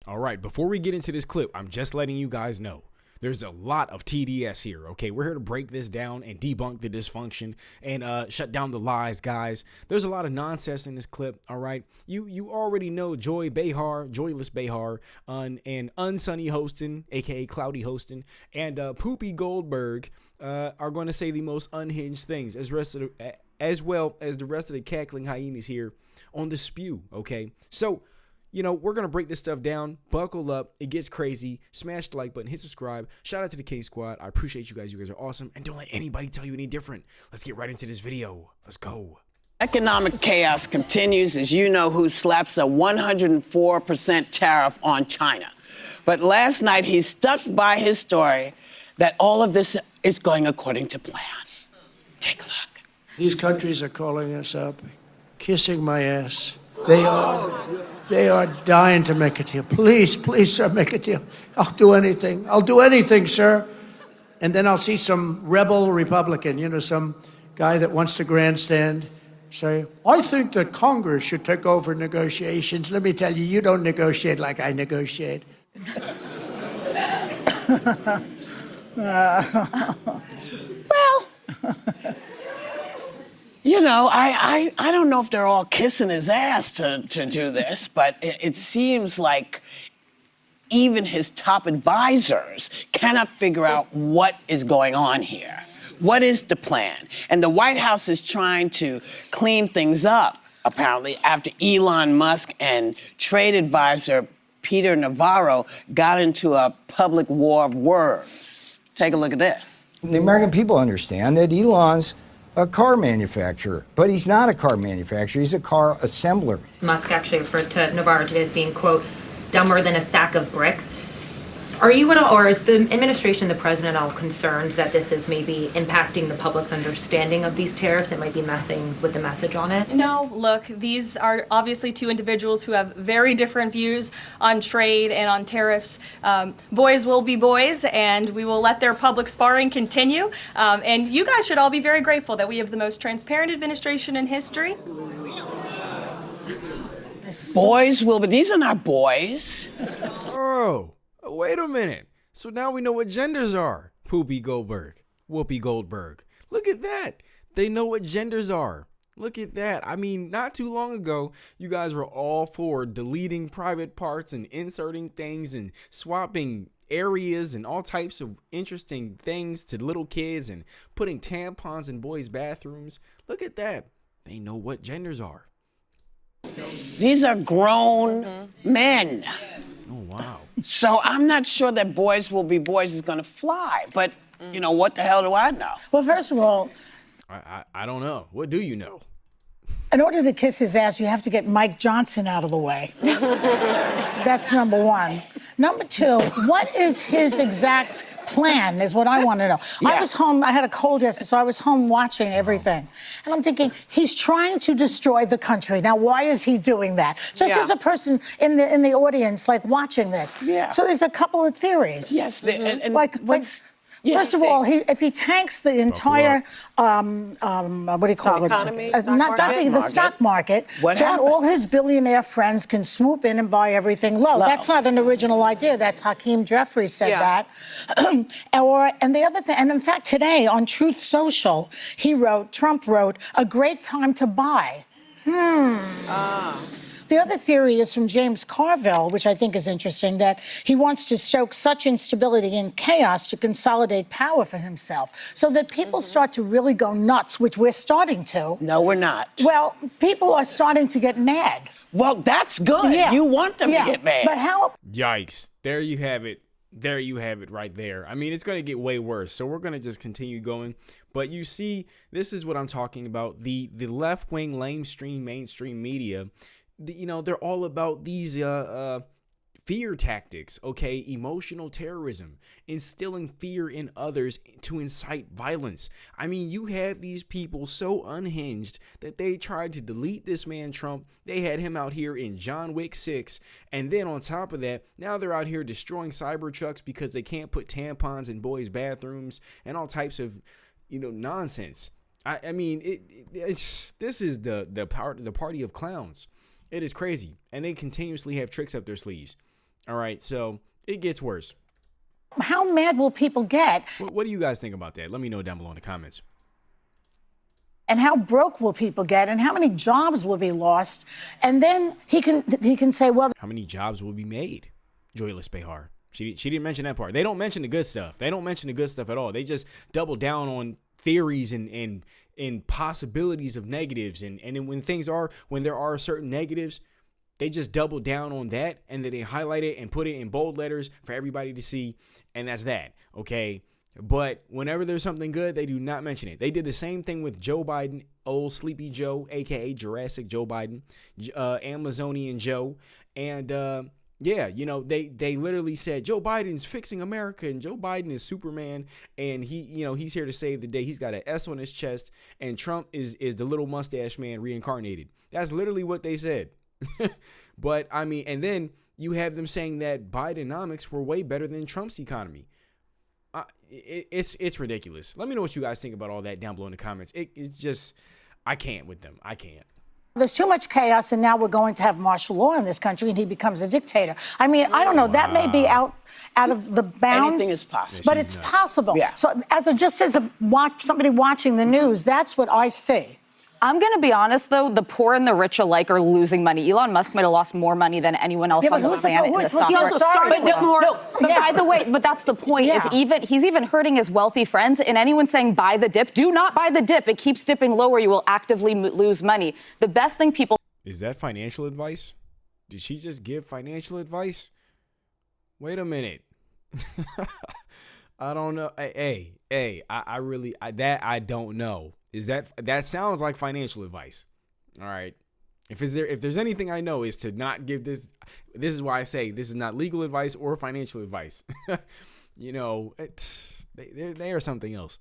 All right, before we get into this clip, I'm just letting you guys know there's a lot of TDS here, okay? We're here to break this down and debunk the dysfunction and shut down the lies, guys. There's a lot of nonsense in this clip, all right? You already know joyless behar, and unsunny Hostin, aka cloudy Hostin, and poopy Goldberg are going to say the most unhinged things, as well as the rest of the cackling hyenas here on the spew, okay? So, you know, we're going to break this stuff down. Buckle up. It gets crazy. Smash the like button. Hit subscribe. Shout out to the King Squad. I appreciate you guys. You guys are awesome. And don't let anybody tell you any different. Let's get right into this video. Let's go. Economic chaos continues as you know who slaps a 104% tariff on China. But last night he stuck by his story that all of this is going according to plan. Take a look. These countries are calling us up, kissing my ass. They are dying to make a deal. Please, please, sir, make a deal. I'll do anything. I'll do anything, sir. And then I'll see some rebel Republican, you know, some guy that wants to grandstand, say, I think that Congress should take over negotiations. Let me tell you, you don't negotiate like I negotiate. Well, you know, I don't know if they're all kissing his ass to do this, but it seems like even his top advisors cannot figure out what is going on here. What is the plan? And the White House is trying to clean things up, apparently, after Elon Musk and trade advisor Peter Navarro got into a public war of words. Take a look at this. The American people understand that Elon's a car manufacturer, but he's not a car manufacturer, he's a car assembler. Musk actually referred to Navarro today as being, quote, dumber than a sack of bricks. Are you at all, or is the administration, the president, all concerned that this is maybe impacting the public's understanding of these tariffs? It might be messing with the message on it? No, look, these are obviously two individuals who have very different views on trade and on tariffs. Boys will be boys, and we will let their public sparring continue. And you guys should all be very grateful that we have the most transparent administration in history. Boys will be, these are not boys. Oh. Wait a minute. So now we know what genders are. Poopy Goldberg. Whoopi Goldberg. Look at that. They know what genders are. Look at that. I mean, not too long ago, you guys were all for deleting private parts and inserting things and swapping areas and all types of interesting things to little kids and putting tampons in boys' bathrooms. Look at that. They know what genders are. These are grown men. Oh, wow. So I'm not sure that boys will be boys is going to fly, but, you know, what the hell do I know? Well, first of all, I don't know. What do you know? in order to kiss his ass, you have to get Mike Johnson out of the way. That's number one. Number two, what is his exact plan is what I want to know. Yeah. I was home, I had a cold yesterday, so I was home watching everything. And I'm thinking, he's trying to destroy the country. Now, why is he doing that? Just as a person in the audience, like, watching this. Yeah. So there's a couple of theories. Yes. And like, yeah, first of all, if he tanks the entire, what do you call it? Economy, the stock market, then all his billionaire friends can swoop in and buy everything low. That's not an original idea. That's Hakeem Jeffries said that. And the other thing, and in fact, today on Truth Social, Trump wrote, a great time to buy. The other theory is from James Carville, which I think is interesting, that he wants to stoke such instability and chaos to consolidate power for himself, so that people start to really go nuts, which we're starting to. No, we're not. Well, people are starting to get mad. Well, that's good. Yeah. You want them to get mad. But how? Yikes. There you have it. There you have it right there. I mean, it's going to get way worse. So we're going to just continue going. But you see, this is what I'm talking about. The left-wing, lamestream, mainstream media, they're all about these fear tactics, okay? Emotional terrorism, instilling fear in others to incite violence. I mean, you have these people so unhinged that they tried to delete this man Trump. They had him out here in John Wick 6. And then on top of that, now they're out here destroying Cybertrucks because they can't put tampons in boys' bathrooms and all types of, nonsense. I mean, this is the party of clowns. It is crazy. And they continuously have tricks up their sleeves. All right, so it gets worse. How mad will people get? What do you guys think about that? Let me know down below in the comments. And how broke will people get? And how many jobs will be lost? And then he can say, well, how many jobs will be made? Joyless Behar. She didn't mention that part. They don't mention the good stuff. They don't mention the good stuff at all. They just double down on theories and possibilities of negatives. And then when there are certain negatives, they just double down on that, and then they highlight it and put it in bold letters for everybody to see. And that's that. Okay. But whenever there's something good, they do not mention it. They did the same thing with Joe Biden, old Sleepy Joe, a.k.a. Jurassic Joe Biden, Amazonian Joe. And, yeah, you know, they literally said Joe Biden's fixing America and Joe Biden is Superman and he's here to save the day. He's got an S on his chest and Trump is the little mustache man reincarnated. That's literally what they said. But I mean, and then you have them saying that Bidenomics were way better than Trump's economy. It's ridiculous. Let me know what you guys think about all that down below in the comments. It's just, I can't with them. I can't. there's too much chaos, and now we're going to have martial law in this country, and he becomes a dictator. I mean, I don't know. That may be out of the bounds. Anything is possible. But it's possible. Yeah. So just as somebody watching the news, that's what I see. I'm going to be honest, though. The poor and the rich alike are losing money. Elon Musk might have lost more money than anyone else on the planet in the stock market. But by the way, but that's the point. Yeah. He's even hurting his wealthy friends. And anyone saying buy the dip, do not buy the dip. It keeps dipping lower. You will actively lose money. The best thing people... Is that financial advice? Did she just give financial advice? Wait a minute. I don't know. I don't know. That sounds like financial advice. All right. If there's anything I know is to not give this is why I say this is not legal advice or financial advice. You know, they are something else.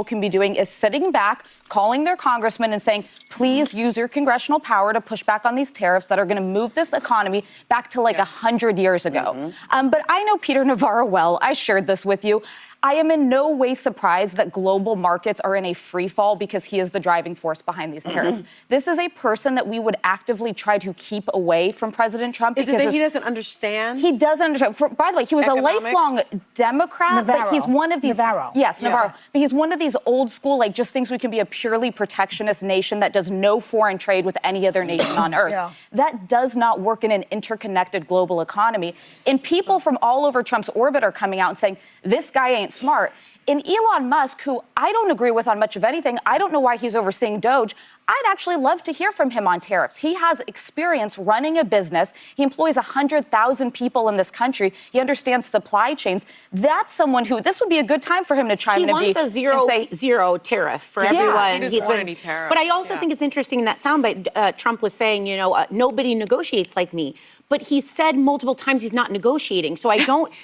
Can be doing is sitting back, calling their congressman and saying, please use your congressional power to push back on these tariffs that are going to move this economy back to like 100 years ago. But I know Peter Navarro well. I shared this with you. I am in no way surprised that global markets are in a free fall because he is the driving force behind these tariffs. This is a person that we would actively try to keep away from President Trump. Is it that he doesn't understand? He doesn't understand. By the way, he was economics? a lifelong Democrat, Navarro. but he's one of these... Navarro. Yes, Navarro. But he's one of these old school, like, just thinks we can be a purely protectionist nation that does no foreign trade with any other nation on earth. Yeah. That does not work in an interconnected global economy. And people from all over Trump's orbit are coming out and saying, this guy ain't smart. And Elon Musk, who I don't agree with on much of anything, I don't know why he's overseeing Doge. I'd actually love to hear from him on tariffs. He has experience running a business. He employs 100,000 people in this country. He understands supply chains. That's someone who, this would be a good time for him to chime in and He wants a zero tariff for everyone. He doesn't want any tariffs. But I also think it's interesting in that soundbite, Trump was saying, nobody negotiates like me. But he said multiple times he's not negotiating. So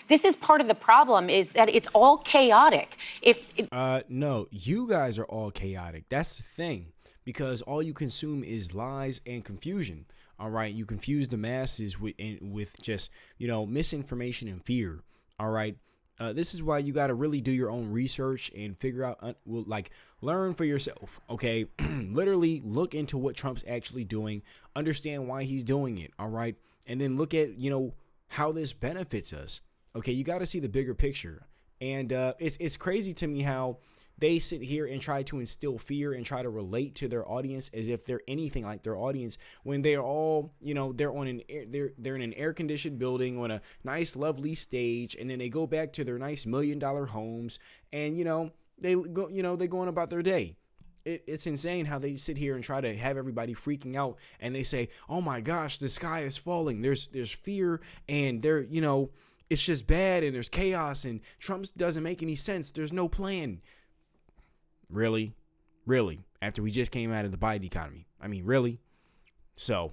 this is part of the problem, is that it's all chaotic. No, you guys are all chaotic. That's the thing. Because all you consume is lies and confusion. All right, you confuse the masses with just misinformation and fear. All right, this is why you got to really do your own research and figure out, learn for yourself. Okay, literally look into what Trump's actually doing, understand why he's doing it. All right, and then look at how this benefits us. Okay, you got to see the bigger picture, and it's crazy to me how they sit here and try to instill fear and try to relate to their audience as if they're anything like their audience when they're all, they're in an air-conditioned building on a nice, lovely stage, and then they go back to their nice $1 million homes, and they go on about their day. It's insane how they sit here and try to have everybody freaking out, and they say, "Oh my gosh, the sky is falling. There's fear, and it's just bad, and there's chaos, and Trump doesn't make any sense. There's no plan." Really? After we just came out of the Biden economy. I mean, really? So,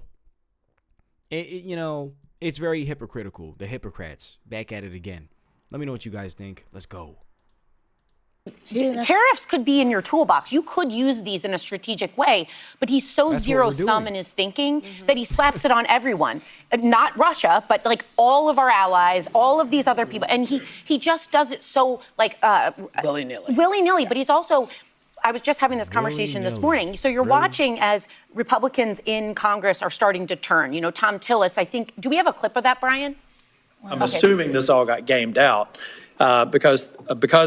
it's very hypocritical. The hypocrites back at it again. Let me know what you guys think. Let's go. Tariffs could be in your toolbox. You could use these in a strategic way, but he's so zero-sum in his thinking that he slaps it on everyone. Not Russia, but like all of our allies, all of these other people. And he just does it so willy-nilly. Willy-nilly, but he's also... I was just having this conversation this morning. So you're watching as Republicans in Congress are starting to turn. Tom Tillis, I think... Do we have a clip of that, Brian? I'm assuming this all got gamed out because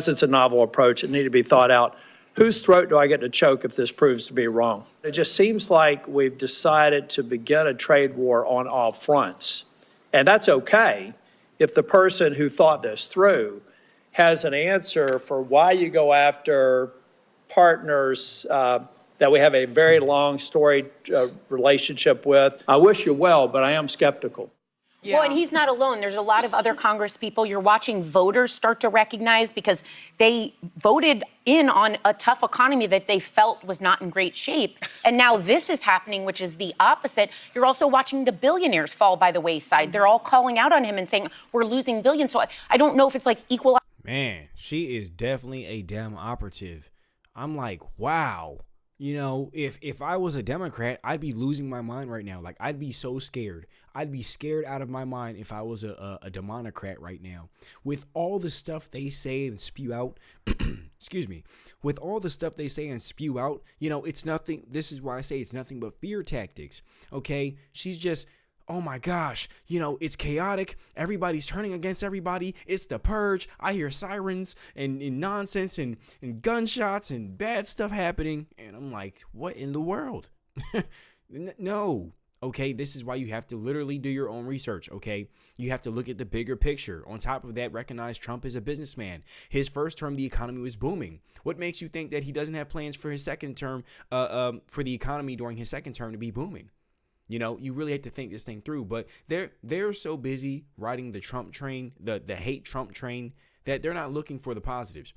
it's a novel approach. It needed to be thought out. Whose throat do I get to choke if this proves to be wrong? It just seems like we've decided to begin a trade war on all fronts. And that's okay if the person who thought this through has an answer for why you go after partners that we have a very long storied relationship with. I wish you well, but I am skeptical. Well, and he's not alone. There's a lot of other Congress people you're watching voters start to recognize because they voted in on a tough economy that they felt was not in great shape. And now this is happening, which is the opposite. You're also watching the billionaires fall by the wayside. They're all calling out on him and saying, we're losing billions. So I don't know if it's like equal. Man, she is definitely a Dem operative. I'm like, wow. You know, if I was a Democrat, I'd be losing my mind right now. Like, I'd be so scared. I'd be scared out of my mind if I was a Democrat right now. With all the stuff they say and spew out, excuse me, with all the stuff they say and spew out, you know, it's nothing. This is why I say it's nothing but fear tactics. Okay? She's just, oh my gosh, you know, it's chaotic. Everybody's turning against everybody. It's the purge. I hear sirens and nonsense and gunshots and bad stuff happening. And I'm like, what in the world? No. Okay, this is why you have to literally do your own research, okay? You have to look at the bigger picture. On top of that, recognize Trump is a businessman. His first term, the economy was booming. What makes you think that he doesn't have plans for his second term, for the economy during his second term to be booming? You know, you really have to think this thing through, but they're so busy riding the Trump train, the hate Trump train, that they're not looking for the positives.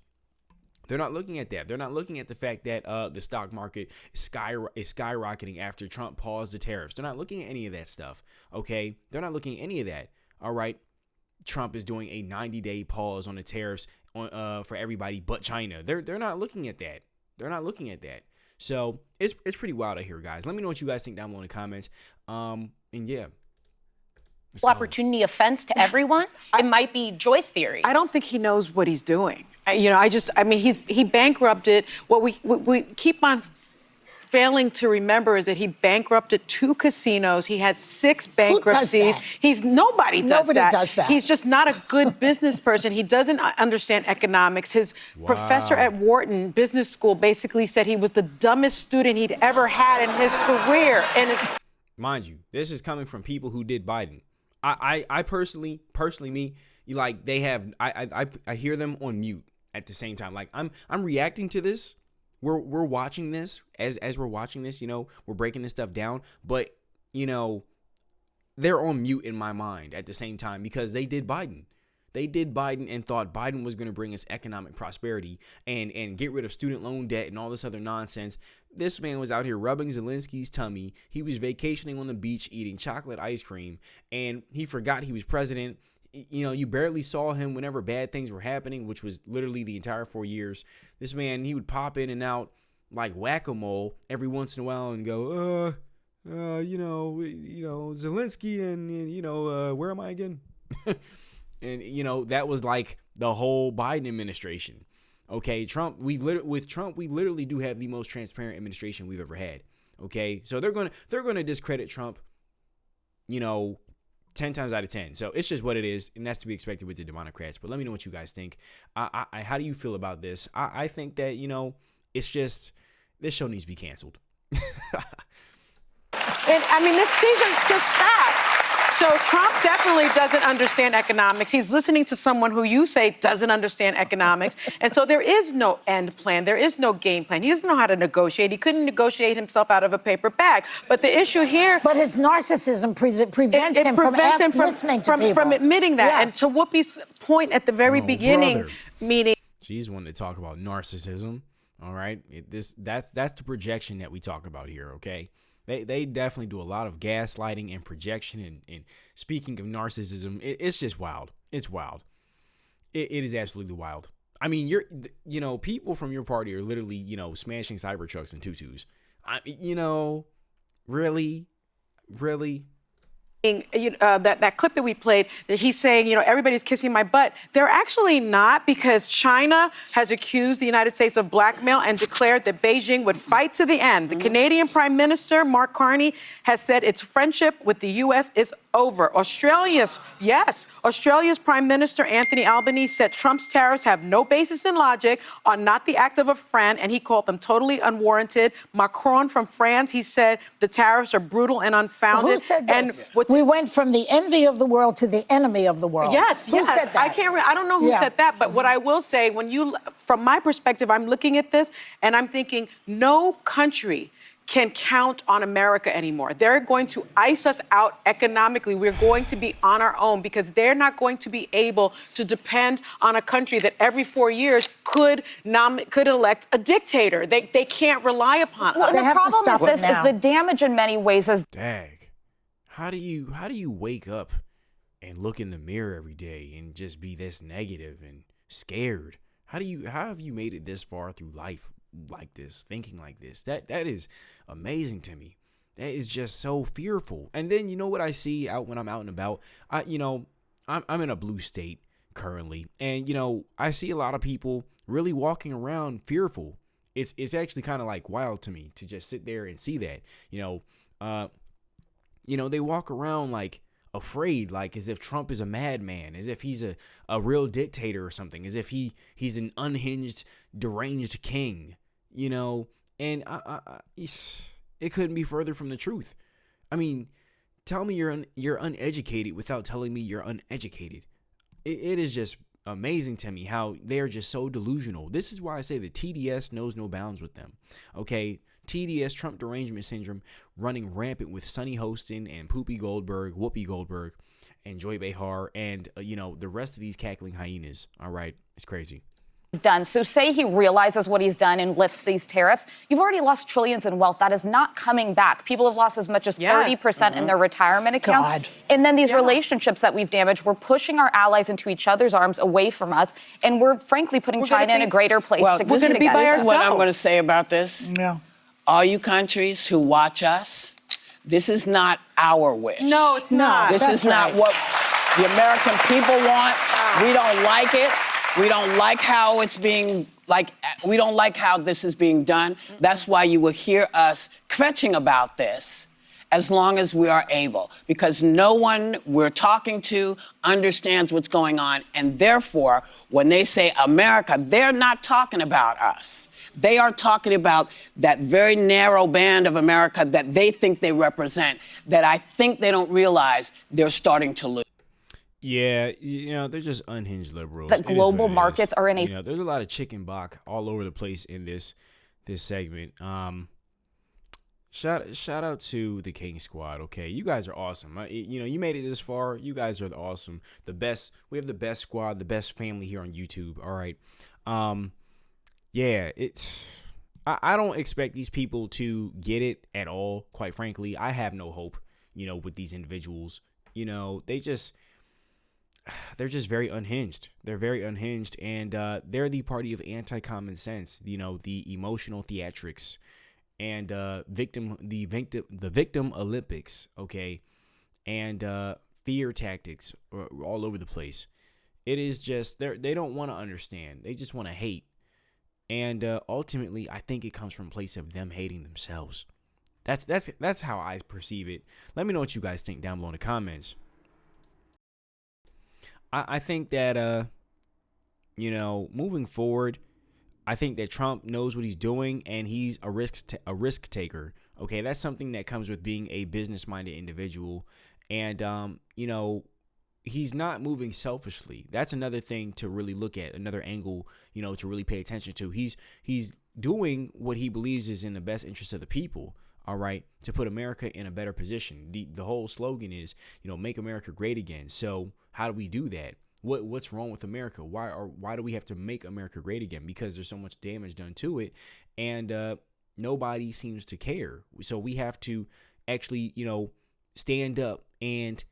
They're not looking at that. They're not looking at the fact that the stock market is skyrocketing after Trump paused the tariffs. They're not looking at any of that stuff, okay? They're not looking at any of that, all right? Trump is doing a 90-day pause on the tariffs for everybody but China. They're not looking at that. They're not looking at that. So it's pretty wild out here, guys. Let me know what you guys think down below in the comments. And yeah. Opportunity offense to everyone. It might be Joy's theory. I don't think he knows what he's doing. You know, I mean, he bankrupted. What we keep on failing to remember is that he bankrupted 2 casinos. He had 6 bankruptcies. Nobody does that. He's just not a good business person. He doesn't understand economics. His professor at Wharton Business School basically said he was the dumbest student he'd ever had in his career. And mind you, this is coming from people who did Biden. I personally, me, like they have. I hear them on mute at the same time. Like I'm reacting to this. We're watching this as we're watching this, you know, we're breaking this stuff down, but you know, they're on mute in my mind at the same time because they did Biden. They did Biden and thought Biden was going to bring us economic prosperity and get rid of student loan debt and all this other nonsense. This man was out here rubbing Zelensky's tummy. He was vacationing on the beach eating chocolate ice cream, and he forgot he was president. You know, you barely saw him whenever bad things were happening, which was literally the entire 4 years. This man, he would pop in and out like whack-a-mole every once in a while and go, you know, Zelensky and you know, where am I again? And, you know, that was like the whole Biden administration. Okay, with Trump, we literally do have the most transparent administration we've ever had. Okay, so they're gonna discredit Trump, you know, 10 times out of 10. So it's just what it is, and that's to be expected with the Democrats. But let me know what you guys think. How do you feel about this? I think that, you know, it's just, this show needs to be canceled. And I mean, these are just facts. So Trump definitely doesn't understand economics. He's listening to someone who you say doesn't understand economics. And so there is no end plan. There is no game plan. He doesn't know how to negotiate. He couldn't negotiate himself out of a paper bag. But the issue here... But his narcissism prevents him from listening to people. From admitting that. Yes. And to Whoopi's point at the very beginning, meaning... She's wanting to talk about narcissism, all right? That's the projection that we talk about here, okay? They definitely do a lot of gaslighting and projection. And speaking of narcissism, it's just wild. It's wild. It is absolutely wild. I mean, you know, people from your party are literally, you know, smashing Cybertrucks and tutus. You know, really. that clip that we played, that he's saying, everybody's kissing my butt. They're actually not, because China has accused the United States of blackmail and declared that Beijing would fight to the end. The Canadian Prime Minister, Mark Carney, has said its friendship with the U.S. is over. Australia's Prime Minister, Anthony Albanese, said Trump's tariffs have no basis in logic, are not the act of a friend, and he called them totally unwarranted. Macron from France, he said the tariffs are brutal and unfounded. Who said this? We went from the envy of the world to the enemy of the world. Yes, Who said that? I don't know who said that, but what I will say, from my perspective, I'm looking at this and I'm thinking, no country can count on America anymore. They're going to ice us out economically. We're going to be on our own, because they're not going to be able to depend on a country that every 4 years could elect a dictator. They can't rely upon us. Well, the problem is the damage in many ways is... Dag. How do you wake up and look in the mirror every day and just be this negative and scared? How have you made it this far through life like this, thinking like this? That is amazing to me. That is just so fearful. And then, you know what I see out when I'm out and about? I'm in a blue state currently, and I see a lot of people really walking around fearful. It's actually kind of like wild to me to just sit there and see that. They walk around like afraid, like as if Trump is a madman, as if he's a real dictator or something, as if he's an unhinged, deranged king, and it couldn't be further from the truth. I mean, tell me you're uneducated without telling me you're uneducated. It is just amazing to me how they're just so delusional. This is why I say the TDS knows no bounds with them. Okay, TDS, Trump derangement syndrome, running rampant with Sonny Hostin and Whoopi Goldberg, and Joy Behar, and the rest of these cackling hyenas. All right, it's crazy. Done. So say he realizes what he's done and lifts these tariffs. You've already lost trillions in wealth. That is not coming back. People have lost as much as 30% in their retirement accounts. God. And then these relationships that we've damaged, we're pushing our allies into each other's arms away from us. And we're frankly putting China in a greater place to compete against. This is what I'm going to say about this. Yeah. All you countries who watch us, this is not our wish. No, it's not. This is not what the American people want. We don't like it. We don't like how it's being, we don't like how this is being done. That's why you will hear us kvetching about this as long as we are able, because no one we're talking to understands what's going on. And therefore, when they say America, they're not talking about us. They are talking about that very narrow band of America that they think they represent, that I think they don't realize they're starting to lose. Yeah, they're just unhinged liberals. The global markets are in a... there's a lot of chicken bok all over the place in this segment. Shout out to the King Squad. Okay, you guys are awesome. You made it this far. You guys are awesome. The best. We have the best squad, the best family here on YouTube. All right. Yeah, I don't expect these people to get it at all. Quite frankly, I have no hope. With these individuals. They're just very unhinged. They're very unhinged, and they're the party of anti-common sense. The emotional theatrics, and the victim Olympics. Okay, and fear tactics all over the place. It is just they don't want to understand. They just want to hate, and ultimately, I think it comes from a place of them hating themselves. That's how I perceive it. Let me know what you guys think down below in the comments. I think that, moving forward, I think that Trump knows what he's doing, and he's a risk taker. Okay, that's something that comes with being a business-minded individual, and he's not moving selfishly. That's another thing to really look at, another angle, to really pay attention to. He's doing what he believes is in the best interest of the people. All right, to put America in a better position. The whole slogan is, make America great again. So how do we do that? What's wrong with America? Why do we have to make America great again? Because there's so much damage done to it, and nobody seems to care. So we have to actually, stand up and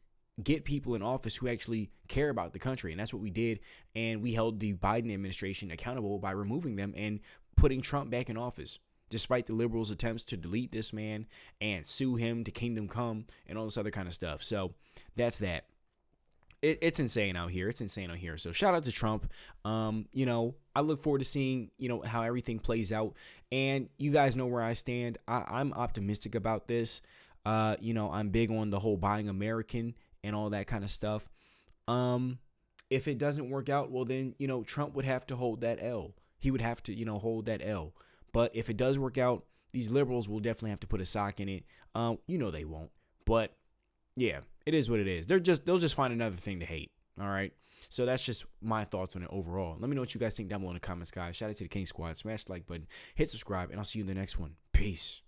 get people in office who actually care about the country, and that's what we did. And we held the Biden administration accountable by removing them and putting Trump back in office. despite the liberals' attempts to delete this man and sue him to kingdom come and all this other kind of stuff. So that's that. It's insane out here. It's insane out here. So shout out to Trump. I look forward to seeing, how everything plays out. And you guys know where I stand. I'm optimistic about this. I'm big on the whole buying American and all that kind of stuff. If it doesn't work out, well then, Trump would have to hold that L. He would have to, hold that L. But if it does work out, these liberals will definitely have to put a sock in it. They won't. But yeah, it is what it is. They'll just find another thing to hate. All right. So that's just my thoughts on it overall. Let me know what you guys think down below in the comments, guys. Shout out to the King Squad. Smash the like button, hit subscribe, and I'll see you in the next one. Peace.